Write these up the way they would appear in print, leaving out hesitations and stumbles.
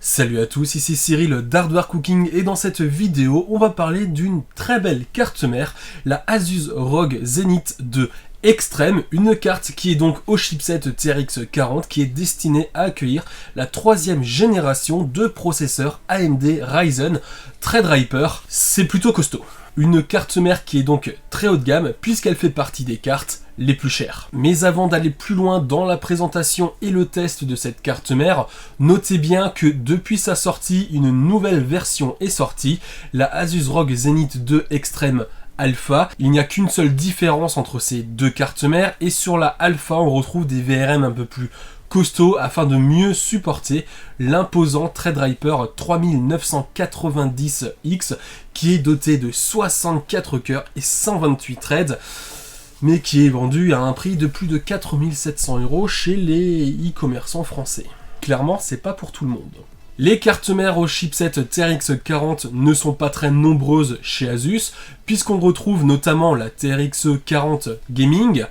Salut à tous, ici Cyril d'Hardware Cooking et dans cette vidéo, on va parler d'une très belle carte mère, la Asus ROG Zenith 2 Extreme, une carte qui est donc au chipset TRX 40 qui est destinée à accueillir la troisième génération de processeurs AMD Ryzen Threadripper. C'est plutôt costaud. Une carte mère qui est donc très haut de gamme puisqu'elle fait partie des cartes les plus chères. Mais avant d'aller plus loin dans la présentation et le test de cette carte mère, notez bien que depuis sa sortie, une nouvelle version est sortie, la Asus ROG Zenith 2 Extreme Alpha. Il n'y a qu'une seule différence entre ces deux cartes mères et sur la Alpha on retrouve des VRM un peu plus costaud afin de mieux supporter l'imposant Threadripper 3990X qui est doté de 64 cœurs et 128 threads, mais qui est vendu à un prix de plus de 4700 € chez les e-commerçants français. Clairement, c'est pas pour tout le monde. Les cartes mères au chipset TRX 40 ne sont pas très nombreuses chez Asus, puisqu'on retrouve notamment la TRX 40 Gaming,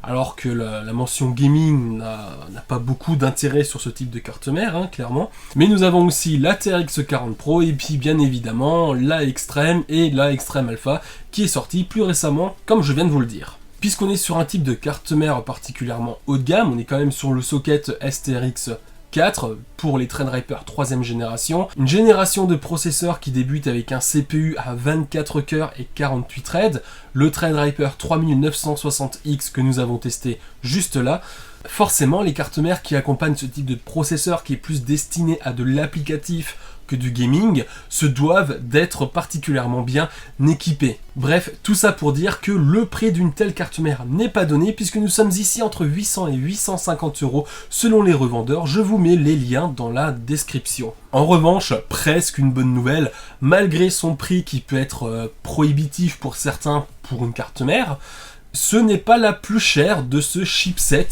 alors que la mention gaming n'a pas beaucoup d'intérêt sur ce type de carte mère, clairement. Mais nous avons aussi la TRX 40 Pro et puis bien évidemment la Extreme et la Extreme Alpha qui est sortie plus récemment, comme je viens de vous le dire. Puisqu'on est sur un type de carte mère particulièrement haut de gamme, on est quand même sur le socket STRX 4 pour les Threadripper 3ème génération, une génération de processeurs qui débute avec un CPU à 24 cœurs et 48 threads, le Threadripper 3960X que nous avons testé juste là. Forcément, les cartes mères qui accompagnent ce type de processeur qui est plus destiné à de l'applicatif que du gaming se doivent d'être particulièrement bien équipés. Bref, tout ça pour dire que le prix d'une telle carte mère n'est pas donné puisque nous sommes ici entre 800 et 850 € selon les revendeurs. Je vous mets les liens dans la description. En revanche, presque une bonne nouvelle, malgré son prix qui peut être prohibitif pour certains pour une carte mère, ce n'est pas la plus chère de ce chipset,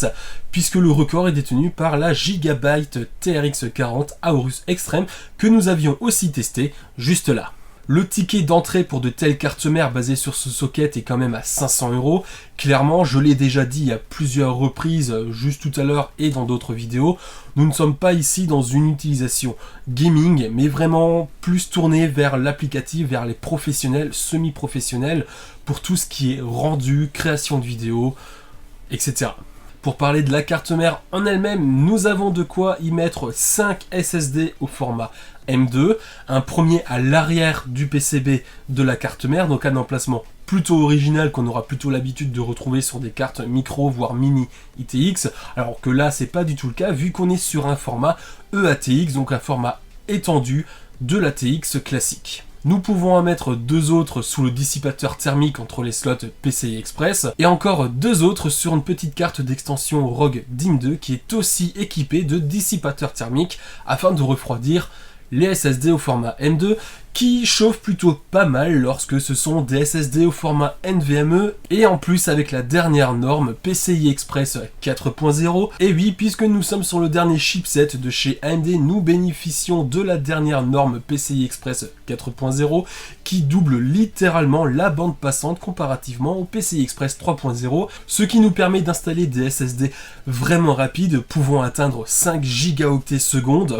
puisque le record est détenu par la Gigabyte TRX 40 Aorus Extreme, que nous avions aussi testé juste là. Le ticket d'entrée pour de telles cartes mères basées sur ce socket est quand même à 500 €. Clairement, je l'ai déjà dit à plusieurs reprises, juste tout à l'heure et dans d'autres vidéos, nous ne sommes pas ici dans une utilisation gaming, mais vraiment plus tourné vers l'applicatif, vers les professionnels, semi-professionnels, pour tout ce qui est rendu, création de vidéos, etc. Pour parler de la carte mère en elle-même, nous avons de quoi y mettre 5 SSD au format M2, un premier à l'arrière du PCB de la carte mère, donc un emplacement plutôt original qu'on aura plutôt l'habitude de retrouver sur des cartes micro voire mini ITX, alors que là c'est pas du tout le cas vu qu'on est sur un format EATX, donc un format étendu de l'ATX classique. Nous pouvons en mettre deux autres sous le dissipateur thermique entre les slots PCI Express et encore deux autres sur une petite carte d'extension ROG DIMM 2 qui est aussi équipée de dissipateur thermique afin de refroidir les SSD au format M2 qui chauffent plutôt pas mal lorsque ce sont des SSD au format NVMe et en plus avec la dernière norme PCI Express 4.0. Et oui, puisque nous sommes sur le dernier chipset de chez AMD, nous bénéficions de la dernière norme PCI Express 4.0 qui double littéralement la bande passante comparativement au PCI Express 3.0, ce qui nous permet d'installer des SSD vraiment rapides pouvant atteindre 5 Go/s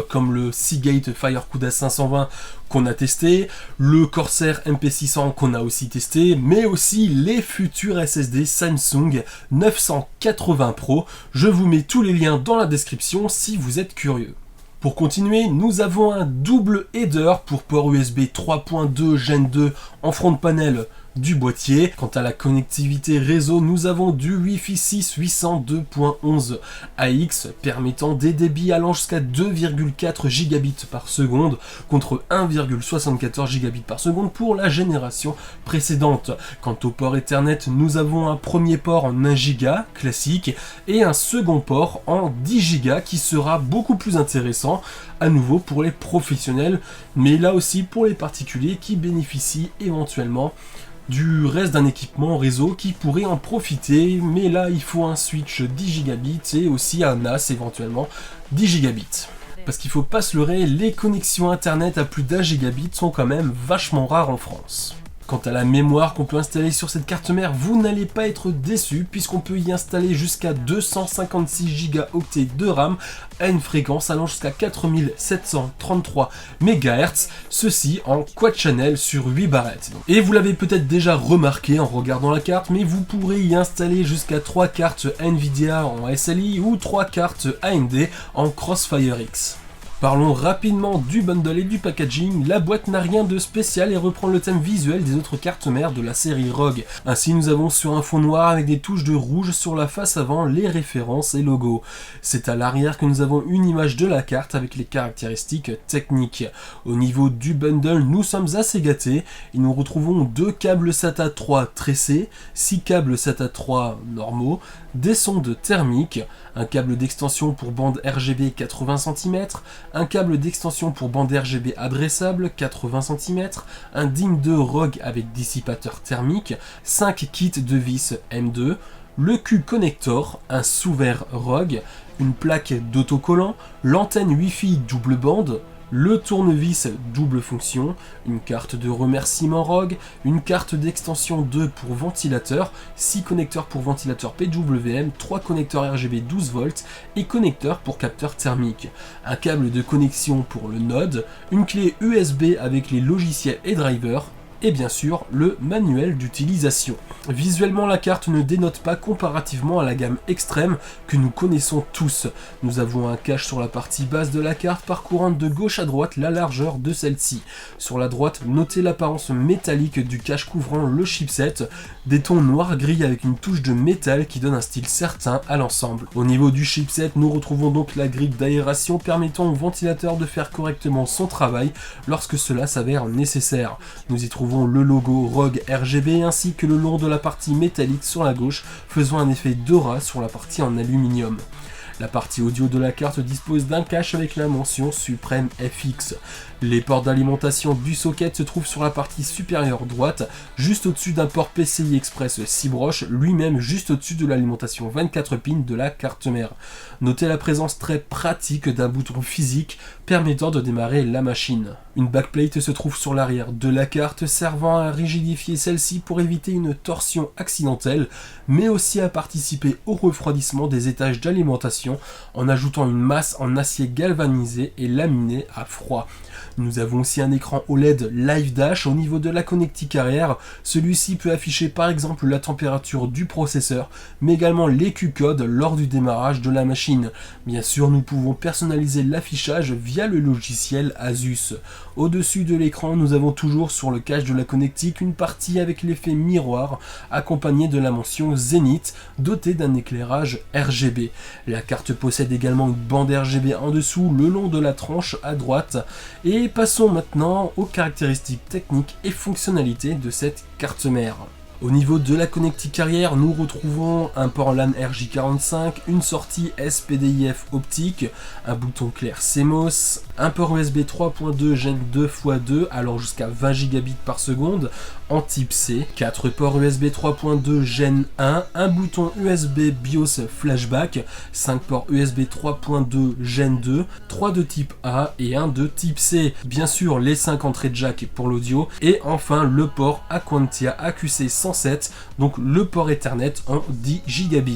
comme le Seagate FireCuda 520 qu'on a testé, le Corsair MP600 qu'on a aussi testé, mais aussi les futurs SSD Samsung 980 Pro. Je vous mets tous les liens dans la description si vous êtes curieux. Pour continuer, nous avons un double header pour port USB 3.2 Gen 2 en front panel du boîtier. Quant à la connectivité réseau, nous avons du Wi-Fi 6 802.11 AX permettant des débits allant jusqu'à 2,4 gigabits par seconde contre 1,74 gigabits par seconde pour la génération précédente. Quant au port Ethernet, nous avons un premier port en 1 giga classique et un second port en 10 gigas qui sera beaucoup plus intéressant à nouveau pour les professionnels, mais là aussi pour les particuliers qui bénéficient éventuellement du reste d'un équipement réseau qui pourrait en profiter, mais là il faut un switch 10 gigabits et aussi un NAS éventuellement 10 gigabits. Parce qu'il faut pas se leurrer, les connexions internet à plus d'1 gigabit sont quand même vachement rares en France. Quant à la mémoire qu'on peut installer sur cette carte mère, vous n'allez pas être déçus puisqu'on peut y installer jusqu'à 256 Go de RAM à une fréquence allant jusqu'à 4733 MHz, ceci en quad channel sur 8 barrettes. Et vous l'avez peut-être déjà remarqué en regardant la carte, mais vous pourrez y installer jusqu'à 3 cartes Nvidia en SLI ou 3 cartes AMD en Crossfire X. Parlons rapidement du bundle et du packaging. La boîte n'a rien de spécial et reprend le thème visuel des autres cartes mères de la série ROG. Ainsi, nous avons sur un fond noir avec des touches de rouge sur la face avant les références et logos. C'est à l'arrière que nous avons une image de la carte avec les caractéristiques techniques. Au niveau du bundle, nous sommes assez gâtés et nous retrouvons 2 câbles SATA 3 tressés, 6 câbles SATA 3 normaux, des sondes thermiques, un câble d'extension pour bande RGB 80 cm, un câble d'extension pour bande RGB adressable 80 cm, un DIMM 2 ROG avec dissipateur thermique, 5 kits de vis M2, le Q-connector, un sous-vert ROG, une plaque d'autocollant, l'antenne Wi-Fi double bande, le tournevis double fonction, une carte de remerciement ROG, une carte d'extension 2 pour ventilateur, 6 connecteurs pour ventilateur PWM, 3 connecteurs RGB 12 volts et connecteurs pour capteur thermique, un câble de connexion pour le node, une clé USB avec les logiciels et drivers, et bien sûr le manuel d'utilisation. Visuellement, la carte ne dénote pas comparativement à la gamme extrême que nous connaissons tous. Nous avons un cache sur la partie basse de la carte parcourant de gauche à droite la largeur de celle-ci. Sur la droite, notez l'apparence métallique du cache couvrant le chipset, des tons noir-gris avec une touche de métal qui donne un style certain à l'ensemble. Au niveau du chipset, nous retrouvons donc la grille d'aération permettant au ventilateur de faire correctement son travail lorsque cela s'avère nécessaire. Nous y trouvons le logo ROG RGB ainsi que le long de la partie métallique sur la gauche, faisant un effet d'aura sur la partie en aluminium. La partie audio de la carte dispose d'un cache avec la mention Supreme FX. Les ports d'alimentation du socket se trouvent sur la partie supérieure droite, juste au-dessus d'un port PCI Express 6 broches, lui-même juste au-dessus de l'alimentation 24 pins de la carte mère. Notez la présence très pratique d'un bouton physique permettant de démarrer la machine. Une backplate se trouve sur l'arrière de la carte, servant à rigidifier celle-ci pour éviter une torsion accidentelle, mais aussi à participer au refroidissement des étages d'alimentation en ajoutant une masse en acier galvanisé et laminé à froid. Nous avons aussi un écran OLED Live Dash au niveau de la connectique arrière. Celui-ci peut afficher par exemple la température du processeur, mais également les Q-codes lors du démarrage de la machine. Bien sûr, nous pouvons personnaliser l'affichage via le logiciel Asus. Au-dessus de l'écran, nous avons toujours sur le cache de la connectique une partie avec l'effet miroir, accompagné de la mention Zénith, dotée d'un éclairage RGB. La carte possède également une bande RGB en dessous, le long de la tranche à droite. Et passons maintenant aux caractéristiques techniques et fonctionnalités de cette carte mère. Au niveau de la connectique arrière, nous retrouvons un port LAN RJ45, une sortie SPDIF optique, un bouton clair CMOS, un port USB 3.2 Gen 2x2 allant jusqu'à 20 Gb par seconde en type C, 4 ports USB 3.2 Gen 1, un bouton USB BIOS flashback, 5 ports USB 3.2 Gen 2, 3 de type A et 1 de type C. Bien sûr, les 5 entrées jack pour l'audio et enfin le port Aquantia AQC 107, donc le port Ethernet en 10 Gb.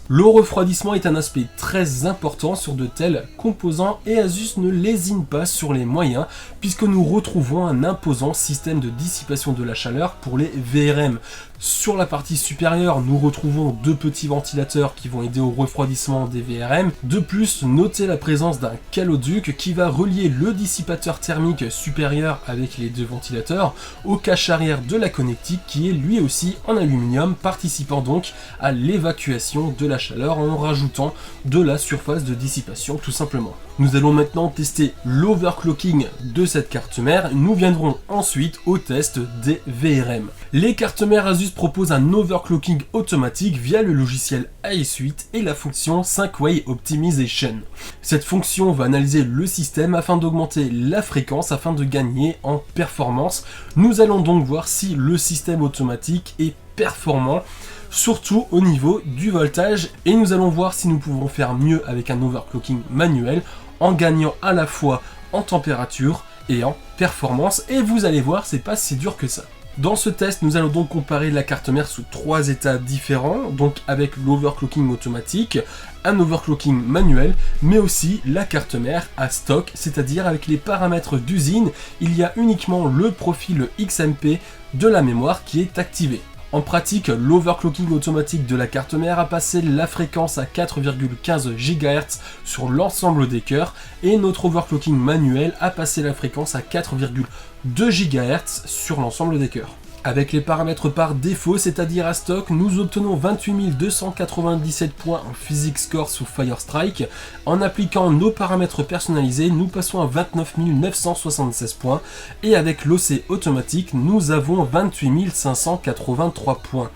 Le refroidissement est un aspect très important sur de tels composants et Asus ne lésine pas sur les moyens puisque nous retrouvons un imposant système de dissipation de la chaleur pour les VRM. Sur la partie supérieure, nous retrouvons 2 petits ventilateurs qui vont aider au refroidissement des VRM. De plus, notez la présence d'un caloduc qui va relier le dissipateur thermique supérieur avec les 2 ventilateurs au cache arrière de la connectique qui est lui aussi en aluminium, participant donc à l'évacuation de la chaleur en rajoutant de la surface de dissipation tout simplement. Nous allons maintenant tester l'overclocking de cette carte mère. Nous viendrons ensuite au test des VRM. Les cartes mères Asus proposent un overclocking automatique via le logiciel AE8 et la fonction 5-Way Optimization. Cette fonction va analyser le système afin d'augmenter la fréquence afin de gagner en performance. Nous allons donc voir si le système automatique est performant, surtout au niveau du voltage, et nous allons voir si nous pouvons faire mieux avec un overclocking manuel en gagnant à la fois en température et en performance, et vous allez voir, c'est pas si dur que ça. Dans ce test, nous allons donc comparer la carte mère sous 3 états différents, donc avec l'overclocking automatique, un overclocking manuel, mais aussi la carte mère à stock, c'est-à-dire avec les paramètres d'usine, il y a uniquement le profil XMP de la mémoire qui est activé. En pratique, l'overclocking automatique de la carte mère a passé la fréquence à 4,15 GHz sur l'ensemble des cœurs et notre overclocking manuel a passé la fréquence à 4,2 GHz sur l'ensemble des cœurs. Avec les paramètres par défaut, c'est-à-dire à stock, nous obtenons 28 297 points en physics score sous Firestrike. En appliquant nos paramètres personnalisés, nous passons à 29 976 points. Et avec l'OC automatique, nous avons 28 583 points.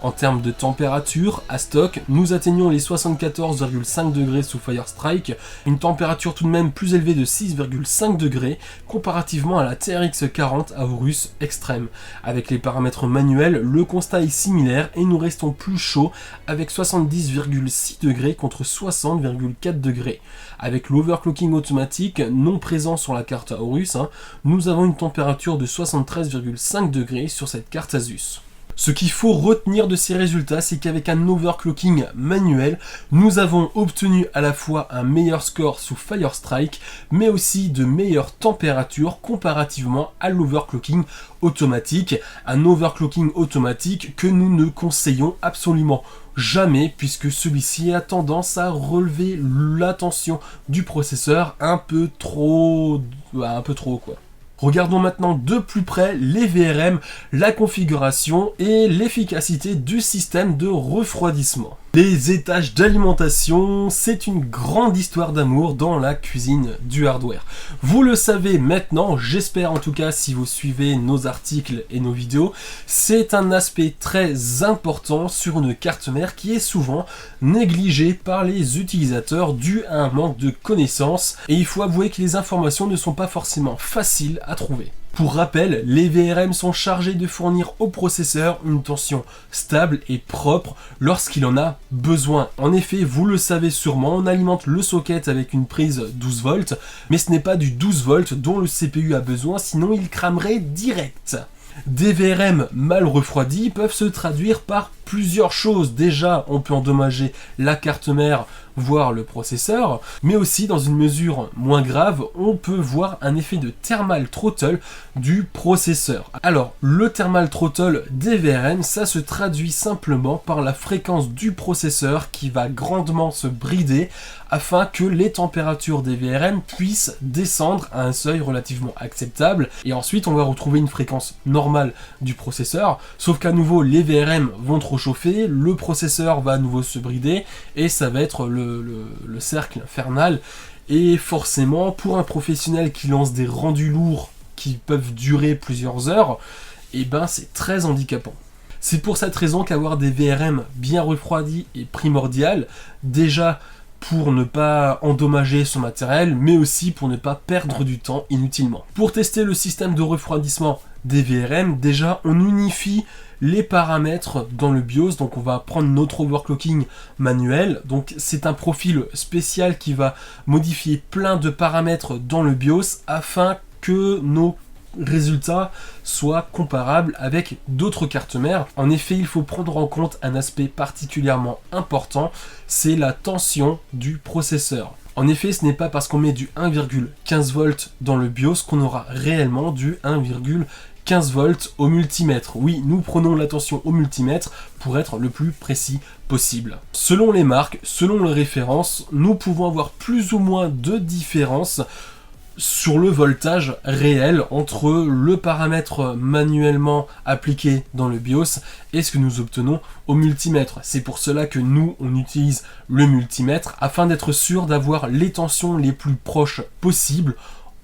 En termes de température, à stock, nous atteignons les 74,5 degrés sous Firestrike, une température tout de même plus élevée de 6,5 degrés comparativement à la TRX 40 Aorus Extreme. Avec les paramètres manuels, le constat est similaire et nous restons plus chauds avec 70,6 degrés contre 60,4 degrés. Avec l'overclocking automatique non présent sur la carte Aorus, nous avons une température de 73,5 degrés sur cette carte Asus. Ce qu'il faut retenir de ces résultats, c'est qu'avec un overclocking manuel, nous avons obtenu à la fois un meilleur score sous Firestrike, mais aussi de meilleures températures comparativement à l'overclocking automatique. Un overclocking automatique que nous ne conseillons absolument jamais, puisque celui-ci a tendance à relever la tension du processeur un peu trop quoi. Regardons maintenant de plus près les VRM, la configuration et l'efficacité du système de refroidissement. Les étages d'alimentation, c'est une grande histoire d'amour dans la cuisine du hardware. Vous le savez maintenant, j'espère en tout cas si vous suivez nos articles et nos vidéos, c'est un aspect très important sur une carte mère qui est souvent négligé par les utilisateurs dû à un manque de connaissances et il faut avouer que les informations ne sont pas forcément faciles à trouver. Pour rappel, les VRM sont chargés de fournir au processeur une tension stable et propre lorsqu'il en a besoin. En effet, vous le savez sûrement, on alimente le socket avec une prise 12 volts, mais ce n'est pas du 12 volts dont le CPU a besoin, sinon il cramerait direct. Des VRM mal refroidis peuvent se traduire par plusieurs choses. Déjà, on peut endommager la carte mère, voire le processeur, mais aussi, dans une mesure moins grave, on peut voir un effet de thermal throttle du processeur. Alors, le thermal throttle des VRM, ça se traduit simplement par la fréquence du processeur qui va grandement se brider afin que les températures des VRM puissent descendre à un seuil relativement acceptable. Et ensuite, on va retrouver une fréquence normale du processeur, sauf qu'à nouveau, les VRM vont trop chauffer, le processeur va à nouveau se brider, et ça va être le cercle infernal. Et forcément, pour un professionnel qui lance des rendus lourds qui peuvent durer plusieurs heures, et ben c'est très handicapant. C'est pour cette raison qu'avoir des VRM bien refroidis est primordial, déjà pour ne pas endommager son matériel, mais aussi pour ne pas perdre du temps inutilement. Pour tester le système de refroidissement des VRM, déjà on unifie les paramètres dans le BIOS, donc on va prendre notre overclocking manuel, donc c'est un profil spécial qui va modifier plein de paramètres dans le BIOS afin que nos résultats soient comparables avec d'autres cartes mères. En effet, il faut prendre en compte un aspect particulièrement important, c'est la tension du processeur. En effet, ce n'est pas parce qu'on met du 1,15 volts dans le BIOS qu'on aura réellement du 1,15 volts au multimètre. Oui, nous prenons la tension au multimètre pour être le plus précis possible. Selon les marques, selon les références, nous pouvons avoir plus ou moins de différences sur le voltage réel entre le paramètre manuellement appliqué dans le BIOS et ce que nous obtenons au multimètre. C'est pour cela que nous, on utilise le multimètre afin d'être sûr d'avoir les tensions les plus proches possibles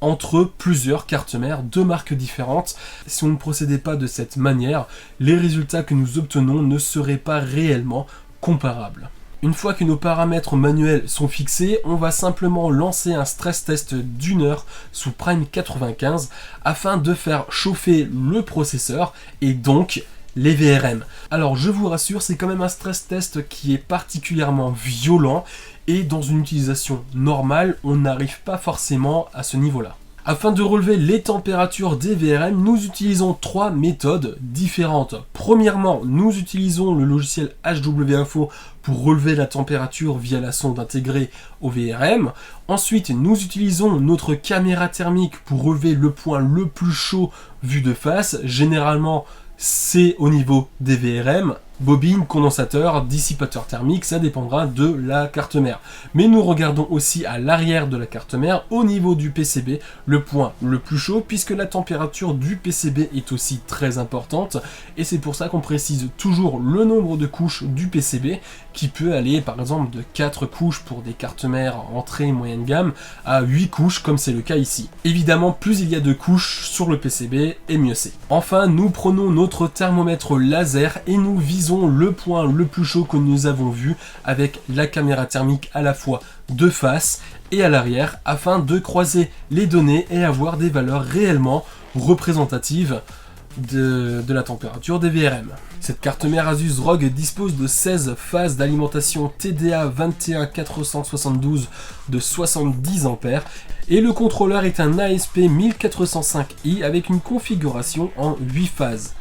entre plusieurs cartes mères de marques différentes. Si on ne procédait pas de cette manière, les résultats que nous obtenons ne seraient pas réellement comparables. Une fois que nos paramètres manuels sont fixés, on va simplement lancer un stress test d'1 heure sous Prime 95 afin de faire chauffer le processeur et donc les VRM. Alors je vous rassure, c'est quand même un stress test qui est particulièrement violent et dans une utilisation normale, on n'arrive pas forcément à ce niveau-là. Afin de relever les températures des VRM, nous utilisons 3 méthodes différentes. Premièrement, nous utilisons le logiciel HW Info pour relever la température via la sonde intégrée au VRM. Ensuite, nous utilisons notre caméra thermique pour relever le point le plus chaud vu de face. Généralement, c'est au niveau des VRM. Bobine, condensateur, dissipateur thermique, ça dépendra de la carte mère. Mais nous regardons aussi à l'arrière de la carte mère, au niveau du PCB, le point le plus chaud, puisque la température du PCB est aussi très importante, et c'est pour ça qu'on précise toujours le nombre de couches du PCB, qui peut aller par exemple de 4 couches pour des cartes mères entrée et moyenne gamme, à 8 couches comme c'est le cas ici. Évidemment, plus il y a de couches sur le PCB, et mieux c'est. Enfin, nous prenons notre thermomètre laser et nous visons le point le plus chaud que nous avons vu avec la caméra thermique à la fois de face et à l'arrière afin de croiser les données et avoir des valeurs réellement représentatives de la température des VRM. Cette carte mère Asus ROG dispose de 16 phases d'alimentation TDA 21472 de 70 A et le contrôleur est un ASP 1405i avec une configuration en 8 phases.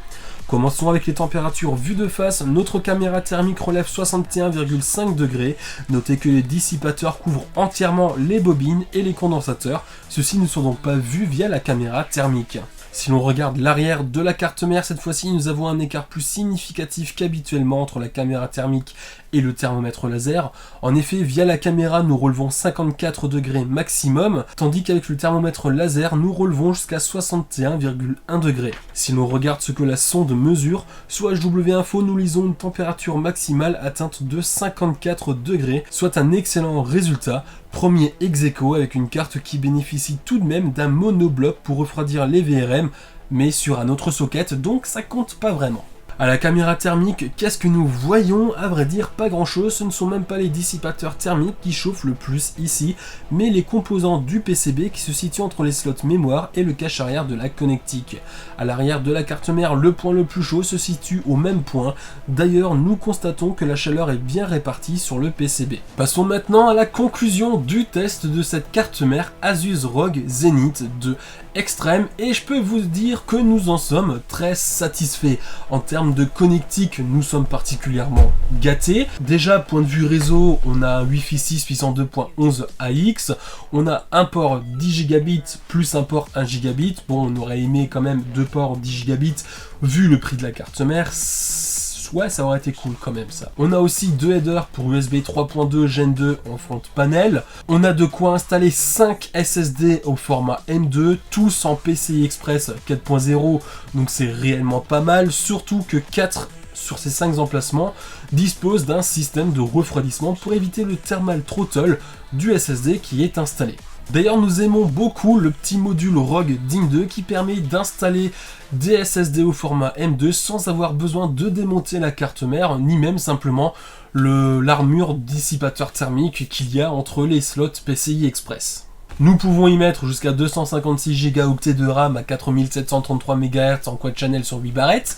Commençons avec les températures vues de face. Notre caméra thermique relève 61,5 degrés. Notez que les dissipateurs couvrent entièrement les bobines et les condensateurs. Ceux-ci ne sont donc pas vus via la caméra thermique. Si l'on regarde l'arrière de la carte mère, cette fois-ci nous avons un écart plus significatif qu'habituellement entre la caméra thermique et le thermomètre laser. En effet, via la caméra, nous relevons 54 degrés maximum, tandis qu'avec le thermomètre laser, nous relevons jusqu'à 61,1 degrés. Si l'on regarde ce que la sonde mesure, sur HW Info, nous lisons une température maximale atteinte de 54 degrés, soit un excellent résultat. Premier ex-aequo avec une carte qui bénéficie tout de même d'un monobloc pour refroidir les VRM, mais sur un autre socket, donc ça compte pas vraiment. À la caméra thermique, qu'est-ce que nous voyons? À vrai dire, pas grand chose, ce ne sont même pas les dissipateurs thermiques qui chauffent le plus ici, mais les composants du PCB qui se situent entre les slots mémoire et le cache arrière de la connectique. À l'arrière de la carte mère, le point le plus chaud se situe au même point, d'ailleurs nous constatons que la chaleur est bien répartie sur le PCB. Passons maintenant à la conclusion du test de cette carte mère Asus ROG Zenith 2 Extreme, et je peux vous dire que nous en sommes très satisfaits. En termes de connectique, nous sommes particulièrement gâtés. Déjà, point de vue réseau, on a un Wi-Fi 6 puissant 2.11 AX, on a un port 10 Gb plus un port 1 Gb. Bon, on aurait aimé quand même 2 ports 10 Gb vu le prix de la carte mère. Ouais, ça aurait été cool quand même ça. On a aussi 2 headers pour USB 3.2 Gen 2 en front panel. On a de quoi installer 5 SSD au format M2, tous en PCI Express 4.0, donc c'est réellement pas mal, surtout que 4 sur ces 5 emplacements disposent d'un système de refroidissement pour éviter le thermal throttle du SSD qui est installé. D'ailleurs, nous aimons beaucoup le petit module ROG DIMM 2 qui permet d'installer des SSD au format M2 sans avoir besoin de démonter la carte mère, ni même simplement l'armure dissipateur thermique qu'il y a entre les slots PCI Express. Nous pouvons y mettre jusqu'à 256 Go de RAM à 4733 MHz en quad channel sur 8 barrettes.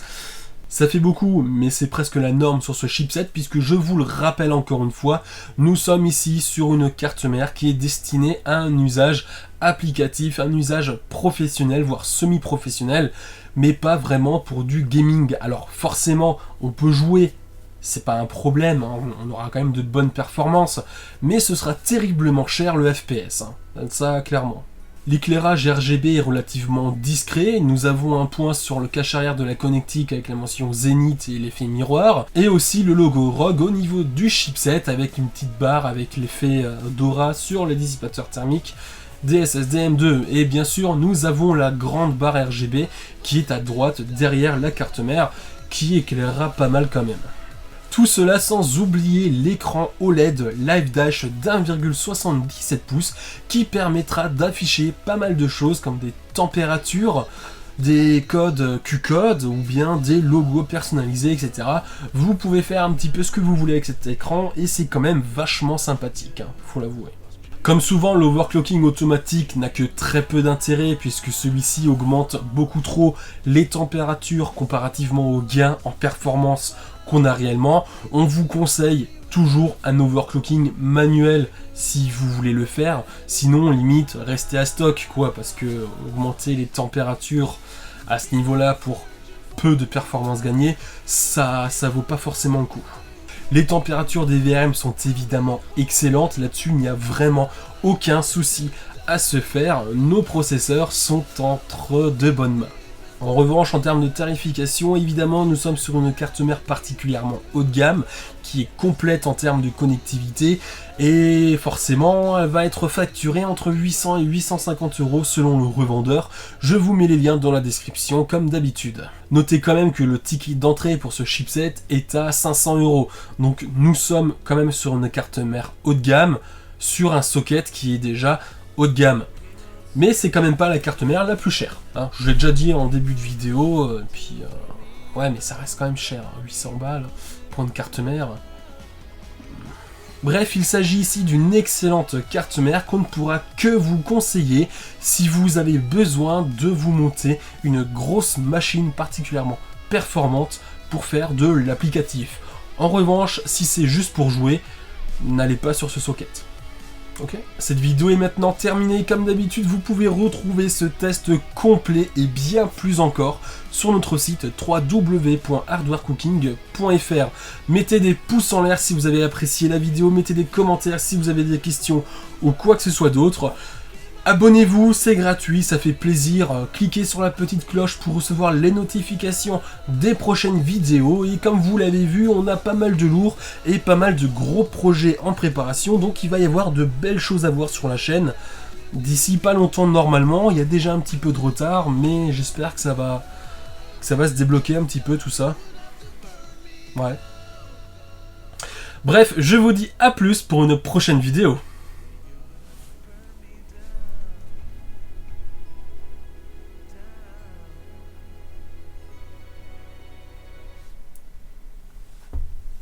Ça fait beaucoup, mais c'est presque la norme sur ce chipset, puisque je vous le rappelle encore une fois, nous sommes ici sur une carte mère qui est destinée à un usage applicatif, un usage professionnel, voire semi-professionnel, mais pas vraiment pour du gaming. Alors forcément, on peut jouer, c'est pas un problème, hein, on aura quand même de bonnes performances, mais ce sera terriblement cher le FPS, hein, ça clairement. L'éclairage RGB est relativement discret, nous avons un point sur le cache arrière de la connectique avec la mention Zenith et l'effet miroir, et aussi le logo ROG au niveau du chipset avec une petite barre avec l'effet Dora sur les dissipateurs thermiques des SSD M2. Et bien sûr, nous avons la grande barre RGB qui est à droite derrière la carte mère qui éclairera pas mal quand même. Tout cela sans oublier l'écran OLED Live Dash d'1,77 pouces qui permettra d'afficher pas mal de choses comme des températures, des codes Q-code ou bien des logos personnalisés, etc. Vous pouvez faire un petit peu ce que vous voulez avec cet écran et c'est quand même vachement sympathique, hein, faut l'avouer. Comme souvent, l'overclocking automatique n'a que très peu d'intérêt puisque celui-ci augmente beaucoup trop les températures comparativement aux gains en performance qu'on a réellement. On vous conseille toujours un overclocking manuel si vous voulez le faire. Sinon, limite, restez à stock, quoi, parce que augmenter les températures à ce niveau-là pour peu de performance gagnée, ça vaut pas forcément le coup. Les températures des VRM sont évidemment excellentes, là-dessus il n'y a vraiment aucun souci à se faire, nos processeurs sont entre de bonnes mains. En revanche, en termes de tarification, évidemment, nous sommes sur une carte mère particulièrement haut de gamme, qui est complète en termes de connectivité, et forcément, elle va être facturée entre 800 et 850 € selon le revendeur. Je vous mets les liens dans la description, comme d'habitude. Notez quand même que le ticket d'entrée pour ce chipset est à 500 €. Donc nous sommes quand même sur une carte mère haut de gamme, sur un socket qui est déjà haut de gamme. Mais c'est quand même pas la carte mère la plus chère. Hein. Je l'ai déjà dit en début de vidéo, ouais, mais ça reste quand même cher, hein, 800 balles pour une carte mère. Bref, il s'agit ici d'une excellente carte mère qu'on ne pourra que vous conseiller si vous avez besoin de vous monter une grosse machine particulièrement performante pour faire de l'applicatif. En revanche, si c'est juste pour jouer, n'allez pas sur ce socket. Ok. Cette vidéo est maintenant terminée. Comme d'habitude, vous pouvez retrouver ce test complet et bien plus encore sur notre site www.hardwarecooking.fr. Mettez des pouces en l'air si vous avez apprécié la vidéo, mettez des commentaires si vous avez des questions ou quoi que ce soit d'autre. Abonnez-vous, c'est gratuit, ça fait plaisir. Cliquez sur la petite cloche pour recevoir les notifications des prochaines vidéos. Et comme vous l'avez vu, on a pas mal de lourds et pas mal de gros projets en préparation. Donc il va y avoir de belles choses à voir sur la chaîne. D'ici pas longtemps normalement, il y a déjà un petit peu de retard, mais j'espère que ça va se débloquer un petit peu tout ça. Ouais. Bref, je vous dis à plus pour une prochaine vidéo.